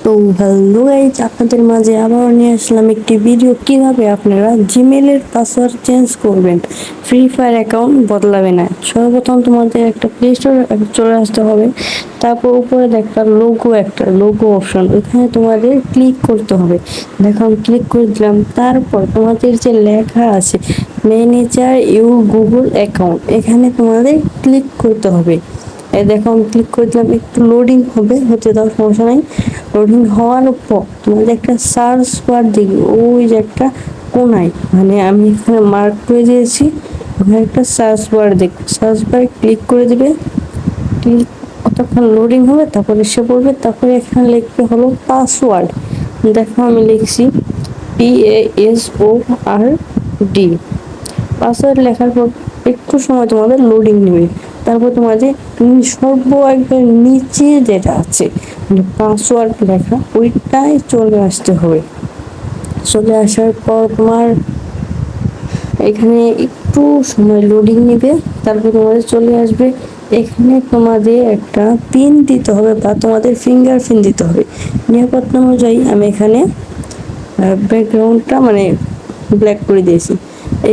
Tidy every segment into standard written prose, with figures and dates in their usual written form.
তো hello guys, আপনাদের মাঝে আবার নিয়ে আসলাম একটি ভিডিও কিভাবে আপনারা জিমেলের পাসওয়ার্ড চেঞ্জ করবেন, ফ্রি ফায়ার অ্যাকাউন্ট বদলাবে না। সর্বপ্রথম তোমাদের একটা প্লে স্টোর চলে আসতে হবে। তারপর উপরে একটা লোগো অপশন, ওখানে তোমাদের ক্লিক করতে হবে। দেখো আমি ক্লিক করে দিলাম। তারপর তোমাদের যে লেখা আছে ম্যানেজার ইউর গুগল অ্যাকাউন্ট, এখানে তোমাদের ক্লিক করতে হবে। এই দেখো আমি ক্লিক করে দিলাম, একটু লোডিং হতে দাও, সমস্যা নাই। লোডিং হওয়ার পর তোমাদের একটা সার্চ বার দেখবে, ওই যে একটা কোনায়, মানে আমি এখানে মার্ক করে দিয়েছি, ওখানে একটা সার্চ বার দেখবে, সার্চ বারে ক্লিক করে দিবে। ক্লিক, কতক্ষণ লোডিং হবে, তারপর এসে পড়বে। তারপরে এখানে লিখতে হলো পাসওয়ার্ড। দেখো আমি লিখছি PASWORD। পাসওয়ার্ড লেখার পর একটু সময় তোমাদের লোডিং নেবে। তারপর তোমাদের একবার নিচে যেটা আছে পাসওয়ার্ড লেখা, ওইটাই চলে আসতে হবে। চলে আসার পর তোমার এখানে একটু সময় লোডিং নেবে। তারপর তোমাদের চলে আসবে। এখানে তোমাদের একটা পিন দিতে হবে বা তোমাদের ফিঙ্গারপ্রিন্ট দিতে হবে। নিরাপত্তা অনুযায়ী আমি এখানে ব্যাকগ্রাউন্ডটা মানে ব্ল্যাক করে দিয়েছি।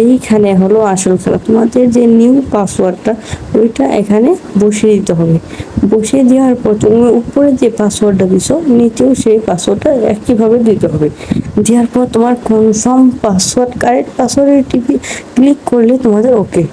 এইখানে হলো আসল খেলা, তোমাদের যে নিউ পাসওয়ার্ডটা ওইটা এখানে বসিয়ে দিতে হবে। বসিয়ে দেওয়ার পর তুমি উপরে যে পাসওয়ার্ডটা দিছো, নিচেও সেই পাসওয়ার্ডটা একইভাবে দিতে হবে। দেওয়ার পর তোমার কনফার্ম পাসওয়ার্ড, কারেক্ট পাসওয়ার্ডে টিপি ক্লিক করলে তোমাদের ওকে।